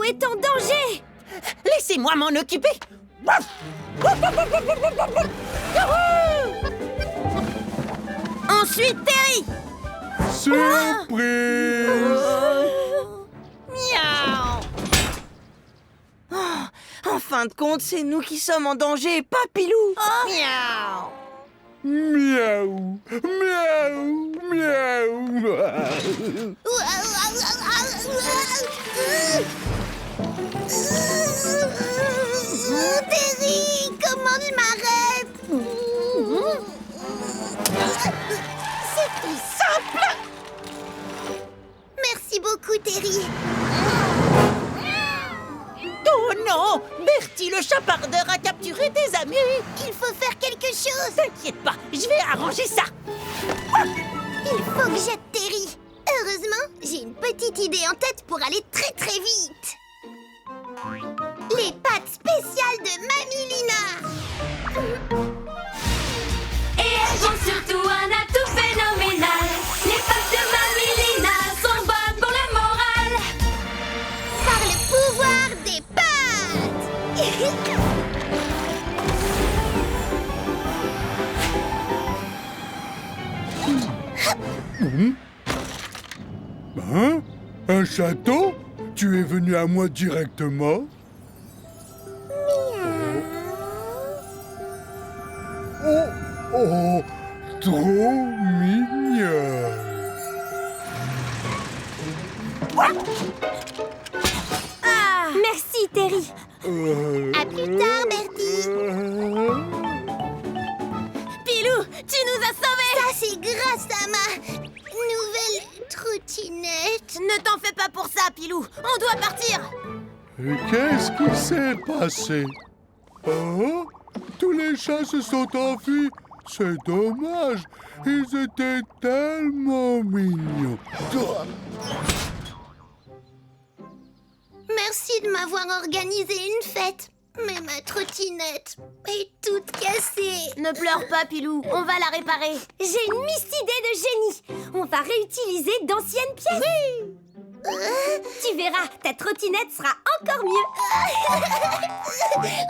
Pilou est en danger! Laissez-moi m'en occuper. Ensuite, Terry. Surprise! Miaou. En fin de compte, c'est nous qui sommes en danger, pas Pilou. Miaou. Miaou! Miaou! Miaou! Terry, comment je m'arrête? C'est tout simple! Merci beaucoup, Terry. Oh non, Bertie le chapardeur a capturé des amis. Il faut faire quelque chose. T'inquiète pas, je vais arranger ça. Il faut que j'aide Terry. Heureusement, j'ai une petite idée en tête pour aller très très vite. Les pâtes spéciales de Mamie Lina. Et elles ont surtout un atout phénoménal. Les pâtes de Mamie Lina sont bonnes pour le moral. Par le pouvoir des pâtes. Hein? Un château? Tu es venu à moi directement? Oh, oh, trop mignon. Merci, Terry. À plus tard, Bertie. Pilou, tu nous as sauvés. Ça, c'est grâce à ma nouvelle trottinette. Ne t'en fais pas pour ça, Pilou. On doit partir. Et qu'est-ce qui s'est passé? Oh, tous les chats se sont enfuis. C'est dommage. Ils étaient tellement mignons. Merci de m'avoir organisé une fête. Mais ma trottinette est toute cassée. Ne pleure pas, Pilou. On va la réparer. J'ai une idée de génie. On va réutiliser d'anciennes pièces. Oui. Tu verras, ta trottinette sera encore mieux.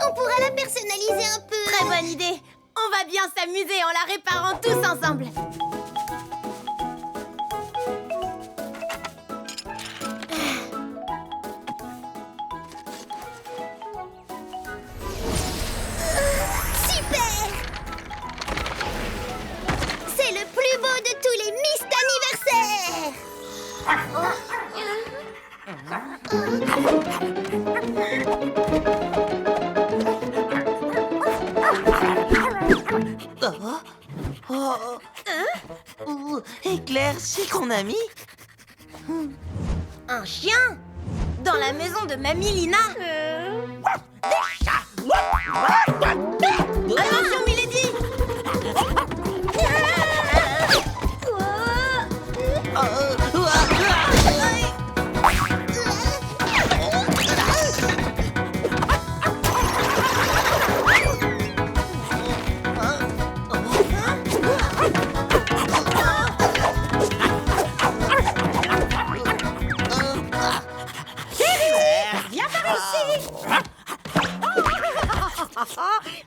On pourra la personnaliser un peu. Très bonne idée. On va bien s'amuser en la réparant tous ensemble. Super! C'est le plus beau de tous les Miss d'anniversaire! Éclair, c'est qu'on a mis un chien dans la maison de Mamie Lina. Attention, Milady.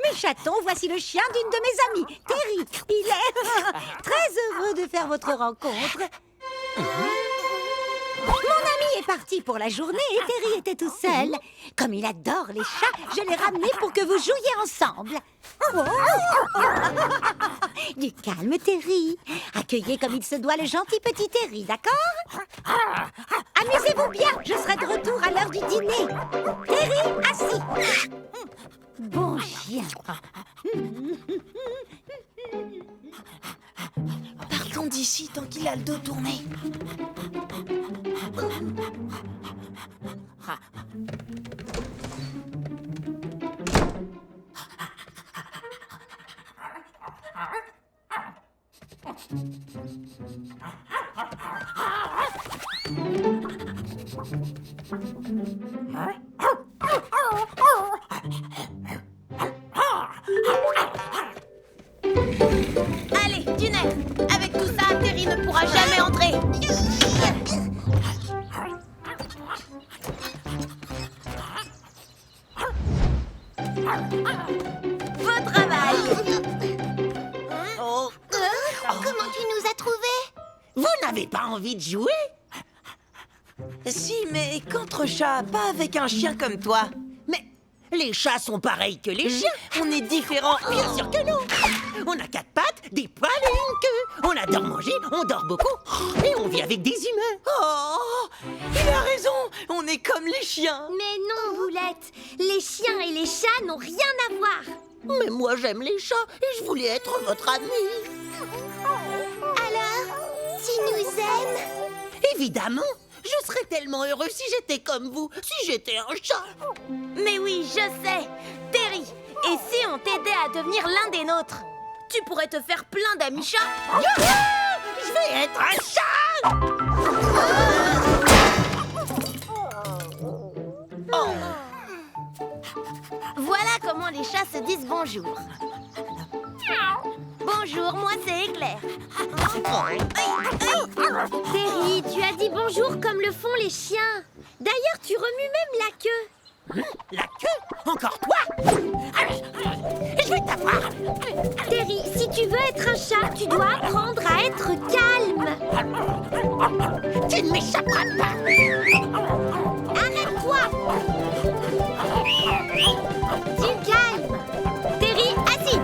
Mes chatons, voici le chien d'une de mes amies, Terry. Il est très heureux de faire votre rencontre. Mon ami est parti pour la journée et Terry était tout seul. Comme il adore les chats, je l'ai ramené pour que vous jouiez ensemble. Oh. Du calme, Terry. Accueillez comme il se doit le gentil petit Terry, d'accord? Amusez-vous bien, je serai de retour à l'heure du dîner. Terry, assis. Bon chien. Partons d'ici tant qu'il a le dos tourné. Allez, du nez. Avec tout ça, Terry ne pourra jamais entrer. Beau travail. Oh. Comment tu nous as trouvés? Vous n'avez pas envie de jouer? Si, mais qu'entre chats, pas avec un chien comme toi. Mais les chats sont pareils que les chiens. On est différents. Bien sûr que non. On a 4 pattes, des poils et une queue. On adore manger, on dort beaucoup. Et on vit avec des humains. Oh, il a raison. On est comme les chiens. Mais non, Boulette. Les chiens et les chats n'ont rien à voir. Mais moi, j'aime les chats et je voulais être votre ami. Alors, tu nous aimes? Évidemment. Je serais tellement heureux si j'étais comme vous, si j'étais un chat. Mais oui, je sais. Terry, et si on t'aidait à devenir l'un des nôtres? Tu pourrais te faire plein d'amis chats. Je vais être un chat. Voilà comment les chats se disent bonjour. Bonjour, moi c'est Éclair. Terry, tu as dit bonjour comme le font les chiens. D'ailleurs, tu remues même la queue. La queue? Encore toi? Je vais t'avoir. Terry, si tu veux être un chat, tu dois apprendre à être calme. Tu ne m'échapperas pas. Arrête-toi. Du calme. Terry, assis.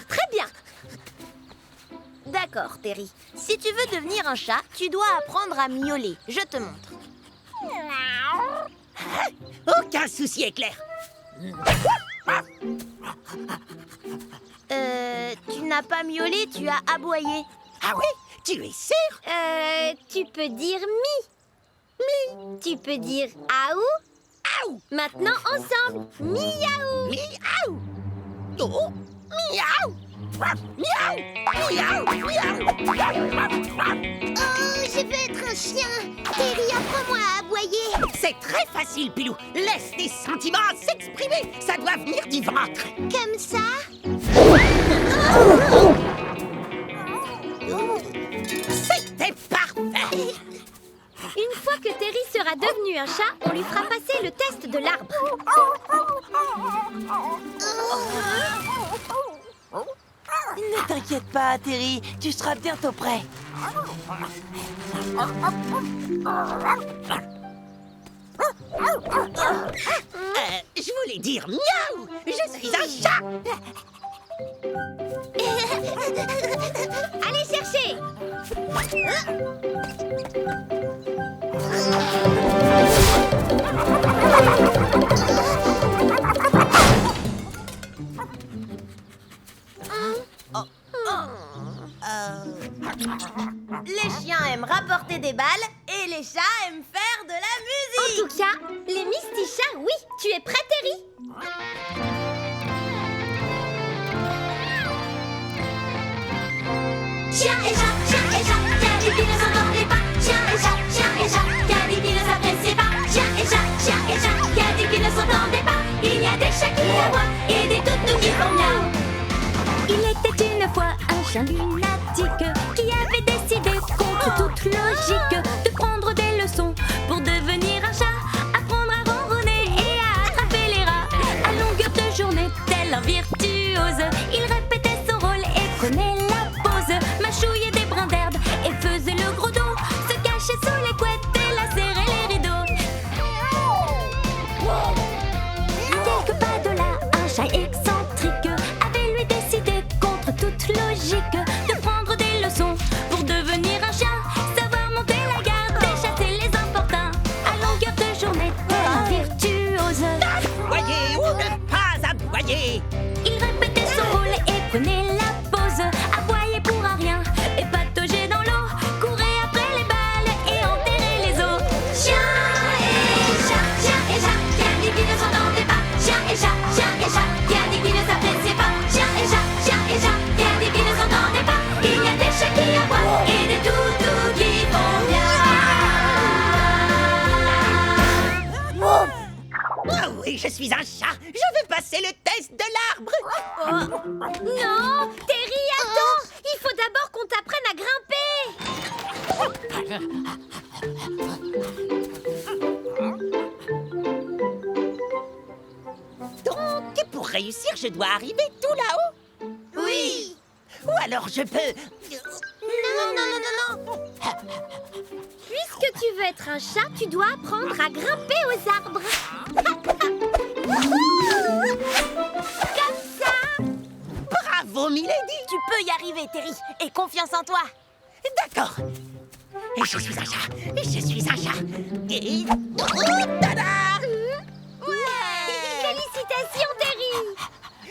Très bien. D'accord, Terry. Si tu veux devenir un chat, tu dois apprendre à miauler. Je te montre. Aucun souci, Éclair. Tu n'as pas miaulé, tu as aboyé. Ah oui? Tu es sûr? Tu peux dire mi. Tu peux dire aou. Maintenant ensemble, miaou. Miaou. Oh, miaou. Miaou. Miaou. Miaou. Oh, je veux être un chien. Terry, apprends-moi à aboyer. C'est très facile, Pilou. Laisse tes sentiments s'exprimer. Ça doit venir du ventre. Comme ça. C'était parfait. Une fois que Terry sera devenu un chat, on lui fera passer le test de l'arbre. Ne t'inquiète pas, Terry. Tu seras bientôt prêt. Je voulais dire miaou. Je suis un chat. Allez chercher. Les chiens aiment rapporter des balles et les chats aiment faire de la En musique. tout cas, les Misty Chats, oui. Tu es prêt, Terry? Chien et chat, Caddy ne s'entendait pas. Chien et chat, Caddy ne s'appréciait pas. Chien et chat, Caddy ne s'entendait pas. Il y a des chats qui aboient et des toutous qui font miaou. Il était une fois un chien lunatique qui avait décidé contre toute logique de prendre des leçons pour devenir un chat, apprendre à ronronner et à attraper les rats. À longueur de journée, tel un virtuose, il répétait son rôle et prenait la pose, mâchouillait des brins d'herbe et faisait le gros dos, se cachait sous les couettes et la serrait les rideaux. À quelques pas de là, un chat excentrique avait lui décidé contre toute logique de prendre des leçons pour devenir un chien, savoir monter la garde et chasser les importuns. À longueur de journée, tel un virtuose, Aboyer ou ne pas aboyer. il répétait son rôle et prenait la pose, aboyait pour un rien et pataugeait dans l'eau, courait après les balles et enterrait les os. Chien et chat, Caddy ne s'entendait pas. Chien et chat, Caddy ne s'appréciait pas. Chien et chat, Caddy ne s'entendait pas. Il y a des chats qui aboient et des toutous qui font miaou. Ah oui, je suis un chat. Je veux passer le test de l'arbre. Non, Terry, attends. Il faut d'abord qu'on t'apprenne à grimper. réussir, je dois arriver tout là-haut. Oui. Ou alors je peux... Non. Puisque tu veux être un chat, tu dois apprendre à grimper aux arbres. Comme ça. Bravo, Milady. Tu peux y arriver, Terry. Et confiance en toi. D'accord. Et je suis un chat. Et je suis un chat. Et... Oh, tada! Félicitations, Terry.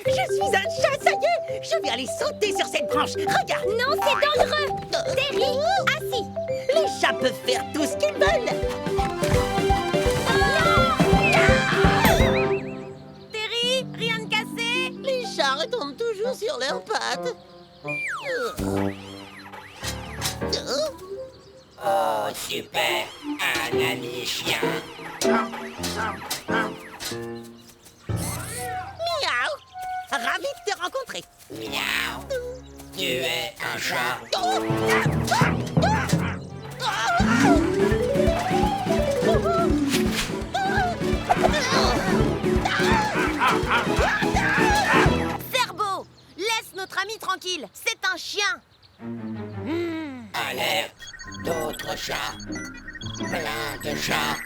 Je suis un chat, ça y est. Je vais aller sauter sur cette branche. Regarde. Non, c'est dangereux. Terry, assis. Les chats peuvent faire tout ce qu'ils veulent. Terry, rien de cassé. Les chats retombent toujours sur leurs pattes. Oh, super! Un ami chien! Miaou. Ravi de te rencontrer. Miaou! Tu es un chat! Cerveau, laisse notre ami tranquille. C'est un chien. Alerte! D'autres chats! Plein de chats!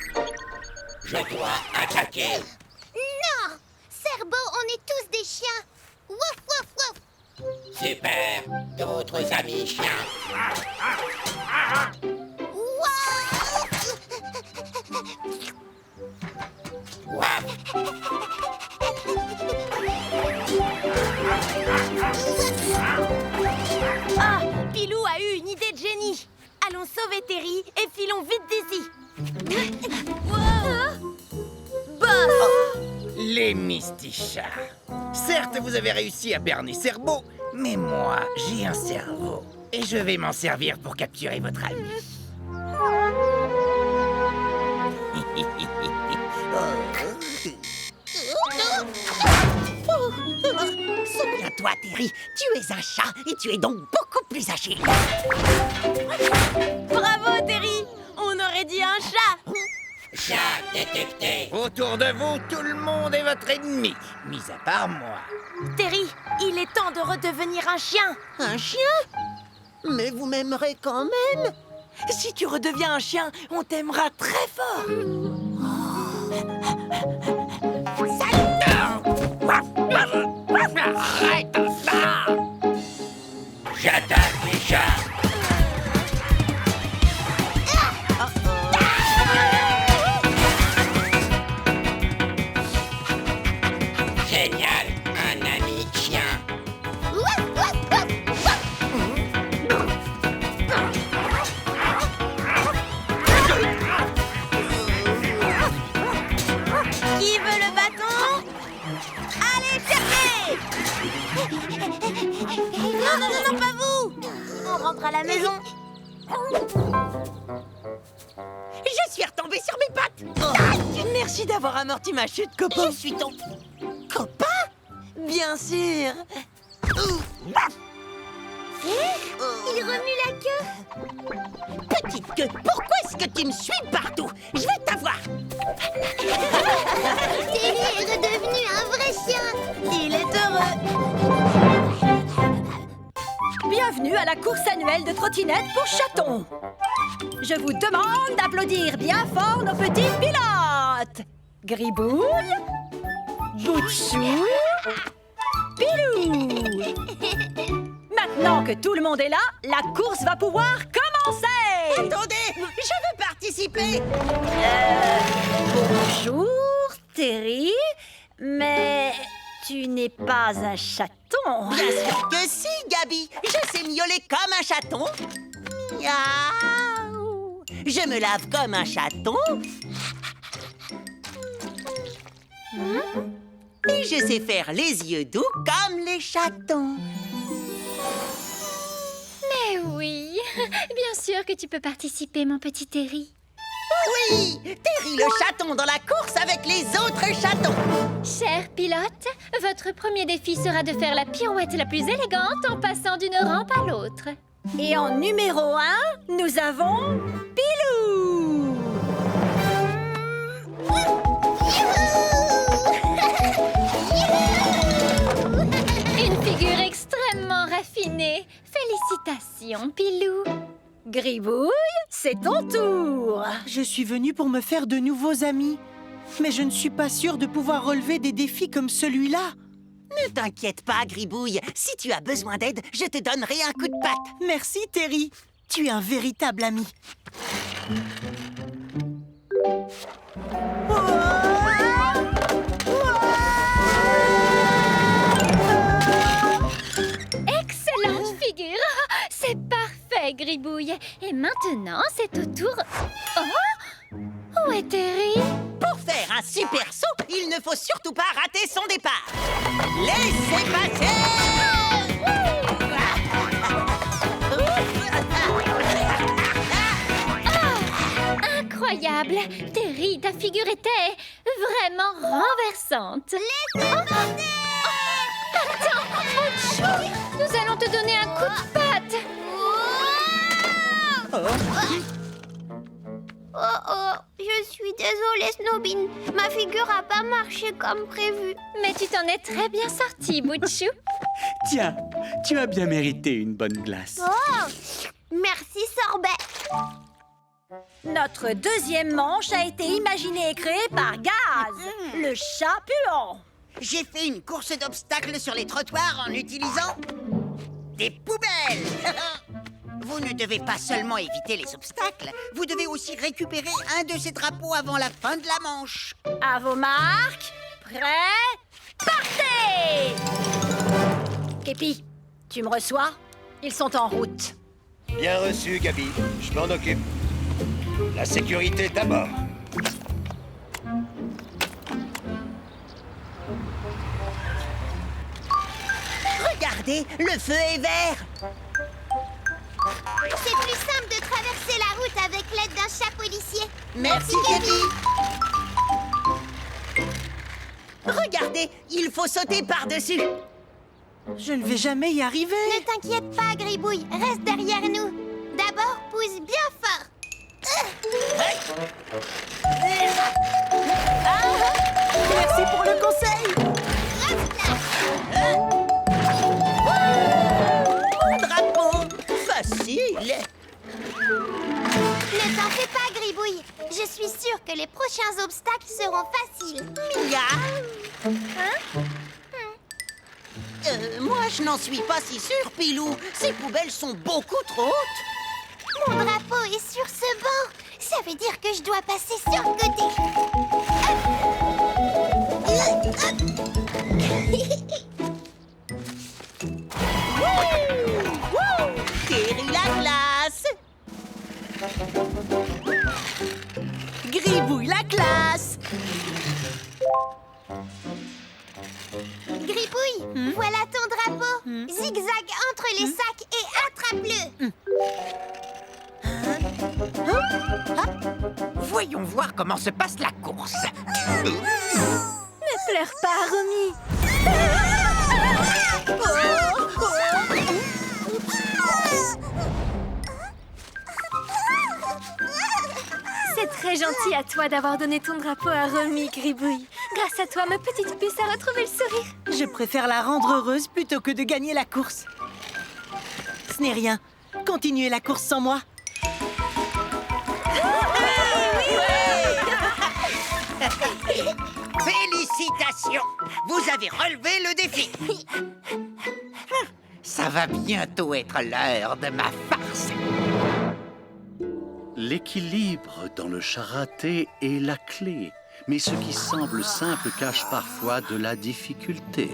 Je dois attaquer! Non. Cerveau, on est tous des chiens. Wouf, wouf, wouf. Super! D'autres amis chiens! Wap! Ah, Pilou a eu une idée de génie. Allons sauver Terry et filons vite d'ici. Les mystichats. Certes, vous avez réussi à berner Cerveau, mais moi, j'ai un cerveau. Et je vais m'en servir pour capturer votre ami. Souviens-toi, Terry, tu es un chat et tu es donc beaucoup plus agile. Bravo, Terry. On aurait dit un chat. Chat détecté! Autour de vous, tout le monde est votre ennemi, mis à part moi. Terry, il est temps de redevenir un chien. Un chien? Mais vous m'aimerez quand même. Si tu redeviens un chien, on t'aimera très fort. Arrête ça! J'attaque les chats! Génial! Un ami chien! Wouf, wouf, wouf, wouf. Qui veut le bâton? Allez, cherchez! Non, pas vous! On rentre à la maison. Je suis retombée sur mes pattes. Merci d'avoir amorti ma chute, copain. Je suis ton copain. Bien sûr. Il remue la queue. Petite queue, pourquoi est-ce que tu me suis partout? Je vais t'avoir. Terry est redevenu un vrai chien. Il est heureux. Bienvenue à la course annuelle de trottinettes pour chatons. Je vous demande d'applaudir bien fort nos petits pilotes. Gribouille, Boutchou, Pilou. Maintenant que tout le monde est là, la course va pouvoir commencer. Attendez, je veux participer. Bonjour, Terry, mais tu n'es pas un chaton. Bien sûr que si, Gabi. Je sais miauler comme un chaton. Miaou. Je me lave comme un chaton. Et je sais faire les yeux doux comme les chatons. Mais oui, bien sûr que tu peux participer, mon petit Terry. Oui, Terry le chaton dans la course avec les autres chatons. Cher pilote, votre premier défi sera de faire la pirouette la plus élégante en passant d'une rampe à l'autre. Et en numéro 1, nous avons Pilou. Félicitations, Pilou. Gribouille, c'est ton tour. Je suis venue pour me faire de nouveaux amis. Mais je ne suis pas sûre de pouvoir relever des défis comme celui-là. Ne t'inquiète pas, Gribouille. Si tu as besoin d'aide, je te donnerai un coup de patte. Merci, Terry. Tu es un véritable ami. Excellente figure. C'est parfait, Gribouille. Et maintenant, c'est au tour... Oh! Où est Terry? Pour faire un super saut, il ne faut surtout pas rater son départ. Laissez passer! Incroyable! Terry, ta figure était vraiment renversante. Attends, Mochou, nous allons te donner un coup de patte. Oh, je suis désolée, Snowbin. Ma figure a pas marché comme prévu. Mais tu t'en es très bien sorti, Bouchou. Tiens, tu as bien mérité une bonne glace. Oh, merci, Sorbet. Notre deuxième manche a été imaginée et créée par Gaz, le chat puant. J'ai fait une course d'obstacles sur les trottoirs en utilisant des poubelles. Vous ne devez pas seulement éviter les obstacles, vous devez aussi récupérer un de ces drapeaux avant la fin de la manche. À vos marques, prêts, partez! Képi, tu me reçois? Ils sont en route. Bien reçu, Gabi. Je m'en occupe. La sécurité d'abord. Regardez, le feu est vert. C'est plus simple de traverser la route avec l'aide d'un chat policier. Merci, Gabi. Regardez, il faut sauter par-dessus. Je ne vais jamais y arriver. Ne t'inquiète pas, Gribouille. Reste derrière nous. D'abord, pousse bien fort. Merci pour le conseil. Mon drapeau, facile. Ne t'en fais pas, Gribouille. Je suis sûre que les prochains obstacles seront faciles. Mia. Moi, je n'en suis pas si sûre, Pilou. Ces poubelles sont beaucoup trop hautes. Mon drapeau est sur ce banc. Ça veut dire que je dois passer sur le côté. Terry la glace. Gribouille la classe. Gribouille, voilà ton drapeau. Zigzag entre les sacs et attrape-le. Voyons voir comment se passe la course. Ne pleure pas, Romy. C'est très gentil à toi d'avoir donné ton drapeau à Romy, Gribouille. Grâce à toi, ma petite puce a retrouvé le sourire. Je préfère la rendre heureuse plutôt que de gagner la course. Ce n'est rien. Continuez la course sans moi. Félicitations! Vous avez relevé le défi. Ça va bientôt être l'heure de ma farce. L'équilibre dans le charaté est la clé. Mais ce qui semble simple cache parfois de la difficulté.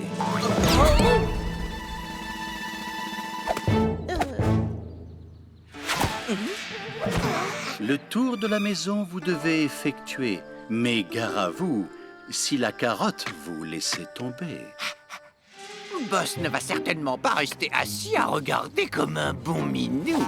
Le tour de la maison vous devez effectuer. Mais gare à vous, si la carotte vous laissez tomber. Boss ne va certainement pas rester assis à regarder comme un bon minou.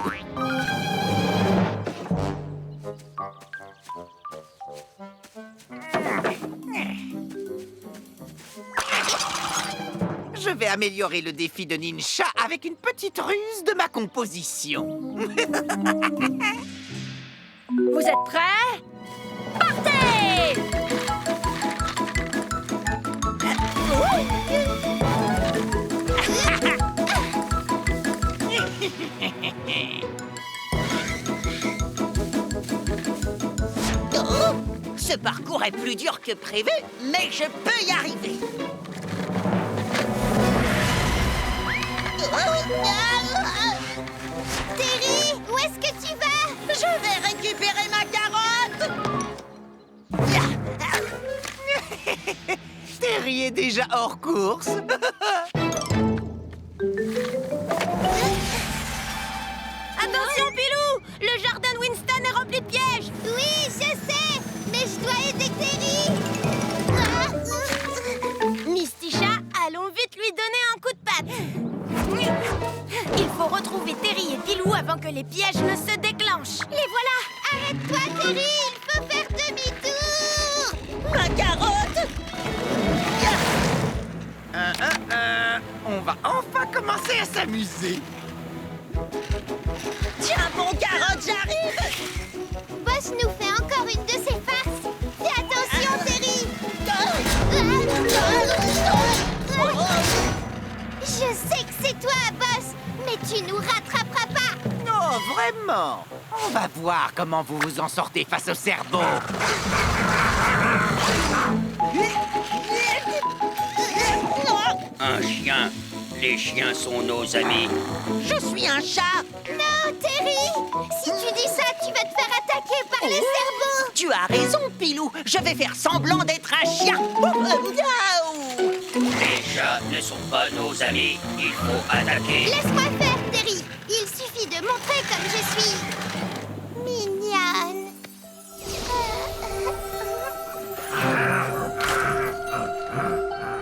Je vais améliorer le défi de Ninja avec une petite ruse de ma composition. Vous êtes prêts? Partez! Ce parcours est plus dur que prévu, mais je peux y arriver. Terry, où est-ce que tu vas? Je vais récupérer ma carotte. Terry est déjà hors course. Attention, Pilou! Le jardin de Winston est rempli de pièges! Oui, je sais! Mais je dois aider Terry! Misty Chat, allons vite lui donner un coup de patte! Il faut retrouver Terry et Pilou avant que les pièges ne se déclenchent! Les voilà! Arrête-toi, Terry! Il faut faire demi-tour! Ma carotte! On va enfin commencer à s'amuser. Tiens, mon carotte, j'arrive! Boss nous fait encore une de ses farces! Fais attention, Terry! Je sais que c'est toi, Boss, mais tu nous rattraperas pas! Non, vraiment. On va voir comment vous vous en sortez face au cerveau. Un chien. Les chiens sont nos amis. Je suis un chat! Non, Terry! Si tu dis ça, tu vas te faire attaquer par les cerveaux! Tu as raison, Pilou. Je vais faire semblant d'être un chien. Miaou! Les chats ne sont pas nos amis. Il faut attaquer. Laisse-moi faire, Terry! Il suffit de montrer comme je suis... mignonne!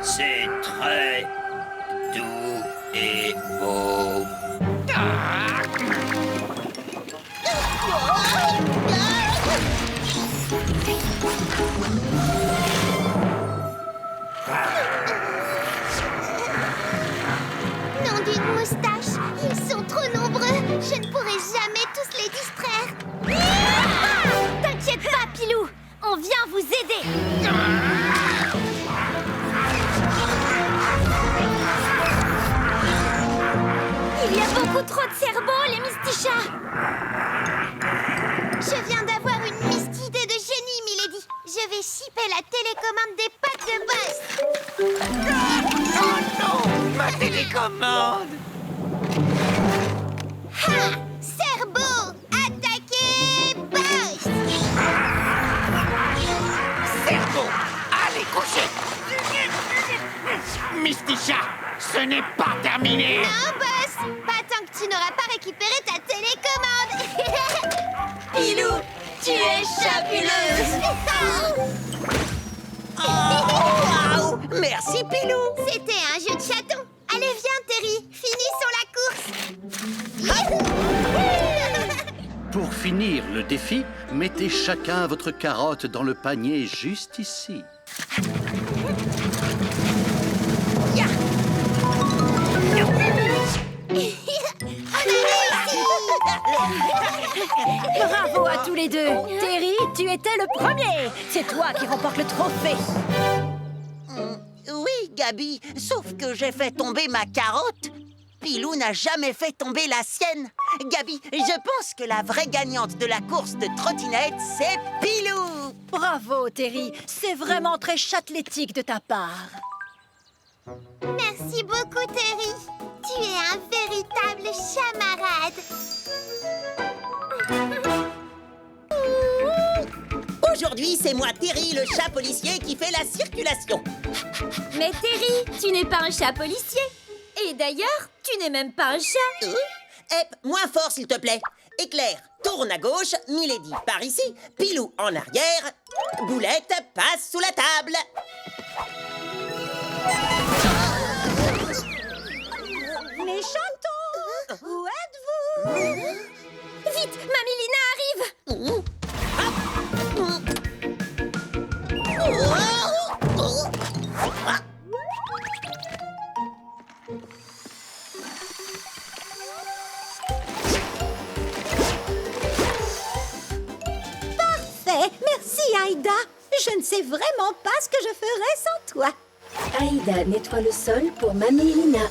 C'est très doux et beau. Nom d'une moustache! Ils sont trop nombreux! Je ne pourrai jamais tous les distraire! T'inquiète pas, Pilou! On vient vous aider! Il y a beaucoup trop de cerveaux, les Misty Chats! Je viens d'avoir une Misty idée de génie, Milady! Je vais shipper la télécommande des pattes de Boss! Oh non, ma télécommande. Ha! Cerveau! Attaquez Boss! Cerveau, allez coucher. Misty Chat, ce n'est pas terminé. Non, Boss! Pas tant que tu n'auras pas récupéré ta télécommande! Pilou, tu es fabuleuse! Waouh! Merci, Pilou! C'était un jeu de chaton! Allez, viens, Terry! Finissons la course! Pour finir le défi, mettez chacun votre carotte dans le panier juste ici. Bravo à tous les deux. Terry, tu étais le premier. C'est toi qui remporte le trophée. Oui, Gabi, sauf que j'ai fait tomber ma carotte. Pilou n'a jamais fait tomber la sienne. Gabi, je pense que la vraie gagnante de la course de trottinette, c'est Pilou. Bravo, Terry. C'est vraiment très chatalétique de ta part. Merci beaucoup, Terry! Tu es un véritable chamarade! Aujourd'hui, c'est moi, Terry, le chat policier, qui fait la circulation. Mais Terry, tu n'es pas un chat policier. Et d'ailleurs, tu n'es même pas un chat. Hep, moins fort, s'il te plaît. Éclair, tourne à gauche, Milady par ici, Pilou en arrière, Boulette passe sous la table. Mes chatons, où êtes-vous? Vite, Mamie Lina arrive. Parfait, merci Aïda. Je ne sais vraiment pas ce que je ferais sans toi. Aïda nettoie le sol pour Mamie Lina.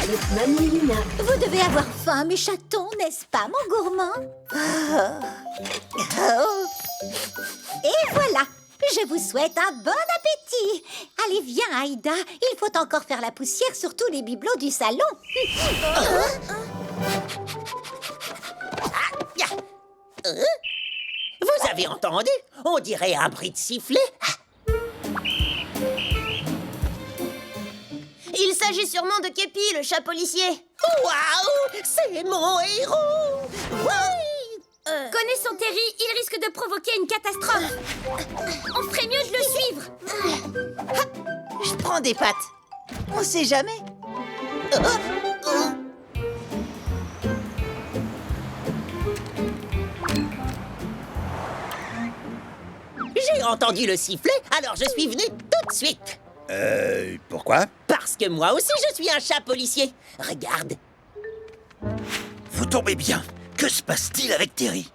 avec Mamie Lina. Vous devez avoir faim, mes chatons, n'est-ce pas, mon gourmand? Et voilà, je vous souhaite un bon appétit. Allez, viens, Aïda, il faut encore faire la poussière sur tous les bibelots du salon. Vous avez entendu? On dirait un bruit de sifflet. Il s'agit sûrement de Képi, le chat policier. Waouh! C'est mon héros! Connaissant Terry, il risque de provoquer une catastrophe. On ferait mieux de le suivre. Je prends des pattes. On sait jamais. J'ai entendu le sifflet, alors je suis venu tout de suite. Pourquoi? Parce que moi aussi je suis un chat policier. Regarde. Vous tombez bien. Que se passe-t-il avec Terry?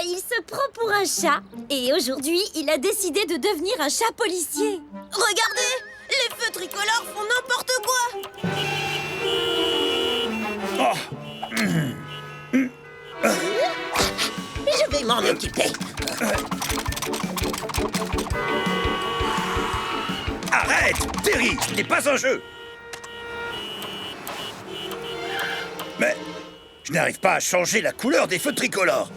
Il se prend pour un chat. Et aujourd'hui, il a décidé de devenir un chat policier. Regardez, les feux tricolores font n'importe quoi. Je vais m'en occuper. Arrête! Terry, ce n'est pas un jeu! Mais je n'arrive pas à changer la couleur des feux tricolores.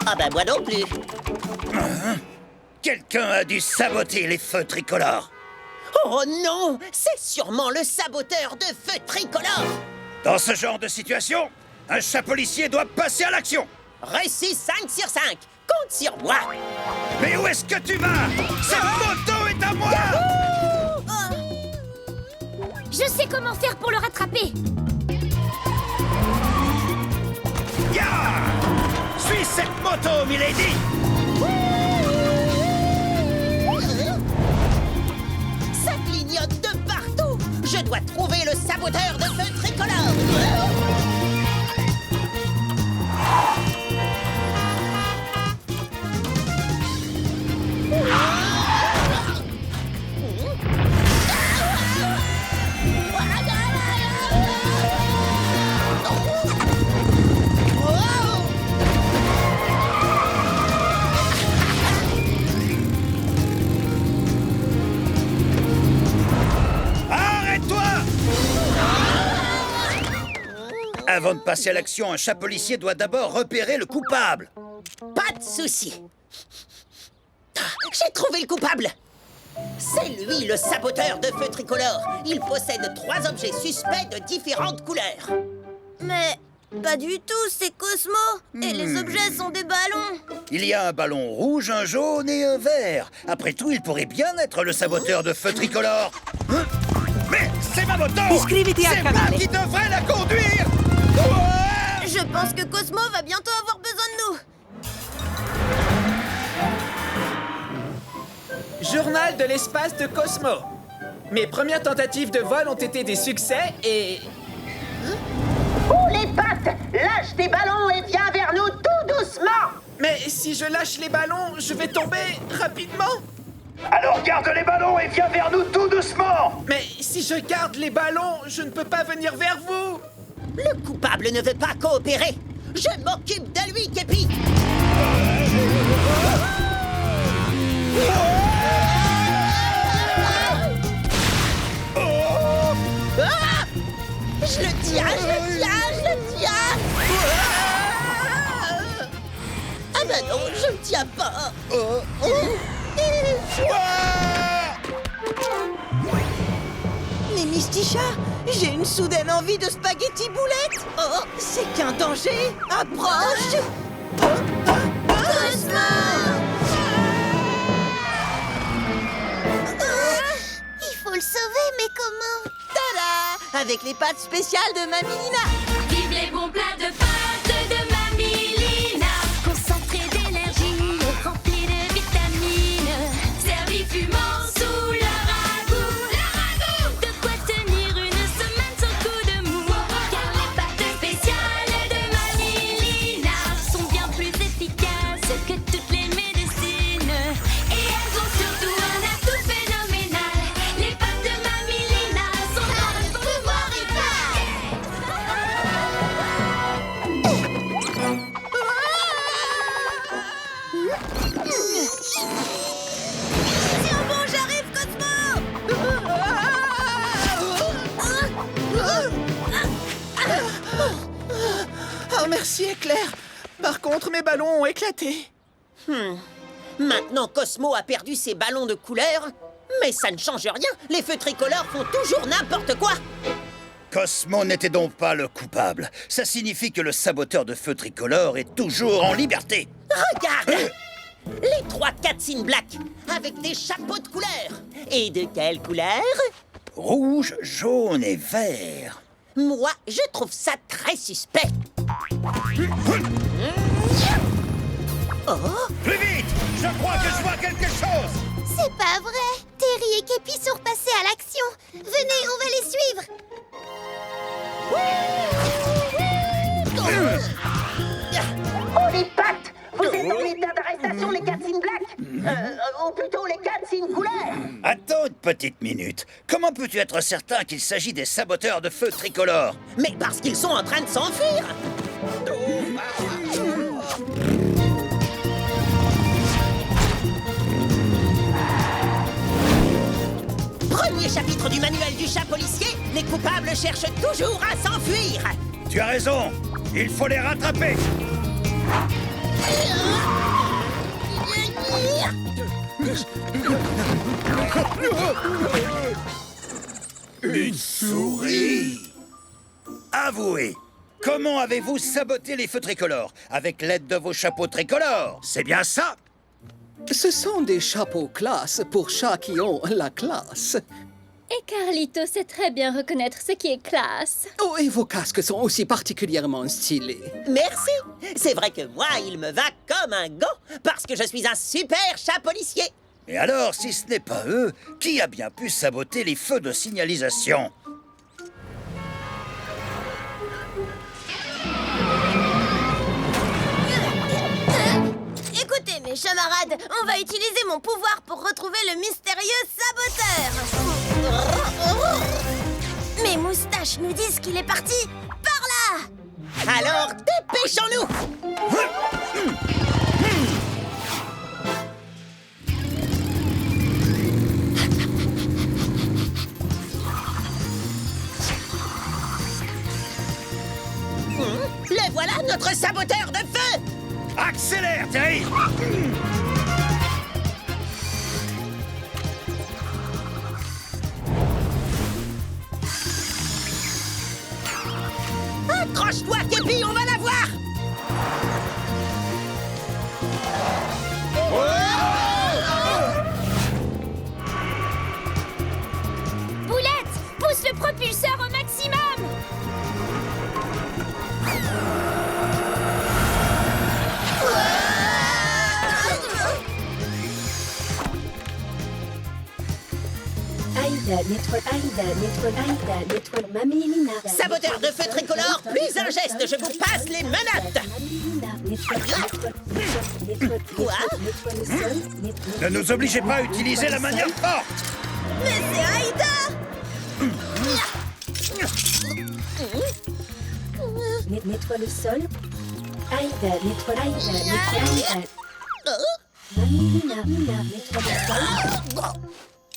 Ah ben moi non plus. Quelqu'un a dû saboter les feux tricolores. Oh non! C'est sûrement le saboteur de feux tricolores. Dans ce genre de situation, un chat policier doit passer à l'action. Réussi 5 sur 5. Compte sur moi. Mais où est-ce que tu vas? Cette moto est à moi! Je sais comment faire pour le rattraper. Ya! Suis cette moto, milady! Ça clignote de partout. Je dois trouver le saboteur de feux tricolores. Arrête-toi! Avant de passer à l'action, un chat policier doit d'abord repérer le coupable. Pas de souci. J'ai trouvé le coupable. C'est lui, le saboteur de feux tricolores. Il possède 3 objets suspects de différentes couleurs. Mais pas du tout, c'est Cosmo. Et les objets sont des ballons. Il y a un ballon rouge, un jaune et un vert. Après tout, il pourrait bien être le saboteur de feux tricolores. Hein? Mais c'est ma moto! Iscriviti al C'est moi canale. qui devrais la conduire! Je pense que Cosmo va bientôt avoir besoin de nous. Journal de l'espace de Cosmo. Mes premières tentatives de vol ont été des succès et... Oh les pattes! Lâche tes ballons et viens vers nous tout doucement! Mais si je lâche les ballons, je vais tomber rapidement. Alors garde les ballons et viens vers nous tout doucement! Mais si je garde les ballons, je ne peux pas venir vers vous. Le coupable ne veut pas coopérer. Je m'occupe de lui, Képi. Ah! Je le tiens, je le tiens. Ah ben non, je le tiens pas. Mais Misty-Chat, j'ai une soudaine envie de spaghetti boulette. Oh, c'est qu'un danger. Approche. Il faut le sauver, mais comment? Tada! Avec les pâtes spéciales de Mamie Lina. Vive les bons plats de pâtes de Mamie Lina. Concentré d'énergie, rempli de vitamines. Servi fumant sous le ragoût. De quoi tenir une semaine sans coup de mou. Car les pâtes spéciales de Mamie Lina sont bien plus efficaces que toutes les médecines. Et elles ont surtout un atout phénoménal. Les pâtes de Mamie Merci, Éclair. Par contre, mes ballons ont éclaté. Maintenant, Cosmo a perdu ses ballons de couleur. Mais ça ne change rien. Les feux tricolores font toujours n'importe quoi. Cosmo n'était donc pas le coupable. Ça signifie que le saboteur de feu tricolore est toujours en liberté. Regarde les 3 Katzin Black avec des chapeaux de couleur. Et de quelle couleur? Rouge, jaune et vert. Moi, je trouve ça très suspect. Oh. Plus vite! Je crois que je vois quelque chose! C'est pas vrai. Terry et Képi sont repassés à l'action. Venez, on va les suivre. Oh, les pattes! Vous êtes en état d'arrestation, les Katzin Black? Ou plutôt les Katzin couleur? Attends une petite minute. Comment peux-tu être certain qu'il s'agit des saboteurs de feu tricolore? Mais parce qu'ils sont en train de s'enfuir! Premier chapitre du manuel du chat policier, les coupables cherchent toujours à s'enfuir. Tu as raison. Il faut les rattraper. Une souris. Avouez, comment avez-vous saboté les feux tricolores? Avec l'aide de vos chapeaux tricolores, c'est bien ça? Ce sont des chapeaux classe pour chats qui ont la classe. Et Carlito sait très bien reconnaître ce qui est classe. Oh, et vos casques sont aussi particulièrement stylés. Merci. C'est vrai que moi, il me va comme un gant parce que je suis un super chat policier. Et alors, si ce n'est pas eux, qui a bien pu saboter les feux de signalisation? Écoutez, mes camarades, on va utiliser mon pouvoir pour retrouver le mystérieux saboteur. Mes moustaches nous disent qu'il est parti par là. Alors, dépêchons-nous. Le voilà, notre saboteur de feu. Accélère, Terry! Accroche-toi, Képi, on va la voir. Boulette, pousse le propulseur au maximum. Aïda, nettoie, Mamilina. Saboteur de feu tricolore, plus un geste, je vous passe les menottes. Quoi? Ne nous obligez pas à utiliser la manière forte! Mais c'est Aïda. Nettoie le sol. Aïda, nettoie. Mamilina, nettoie le sol.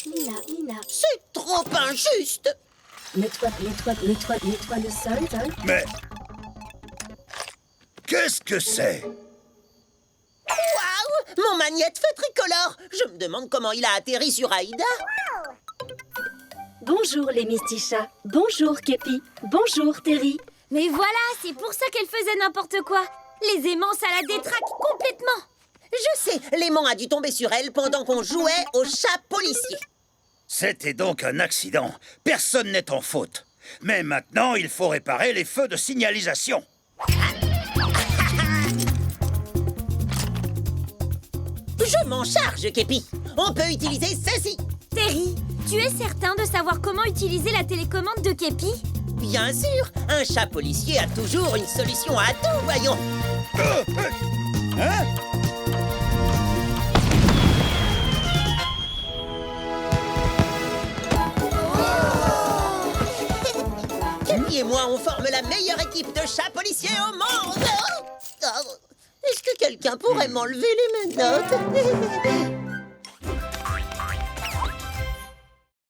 Nina. C'est trop injuste. Nettoie le sol. Mais... qu'est-ce que c'est? Waouh! Mon magnète feu tricolore. Je me demande comment il a atterri sur Aïda. Bonjour les Mistichats. Bonjour Képi. Bonjour Terry. Mais voilà, c'est pour ça qu'elle faisait n'importe quoi. Les aimants, ça la détraque complètement. Je sais, l'aimant a dû tomber sur elle pendant qu'on jouait au chat policier. C'était donc un accident. Personne n'est en faute. Mais maintenant, il faut réparer les feux de signalisation. Je m'en charge, Képi. On peut utiliser ceci. Terry, tu es certain de savoir comment utiliser la télécommande de Képi? Bien sûr, un chat policier a toujours une solution à tout, voyons. Hein? Képi et moi, on forme la meilleure équipe de chats policiers au monde. Est-ce que quelqu'un pourrait m'enlever les menottes?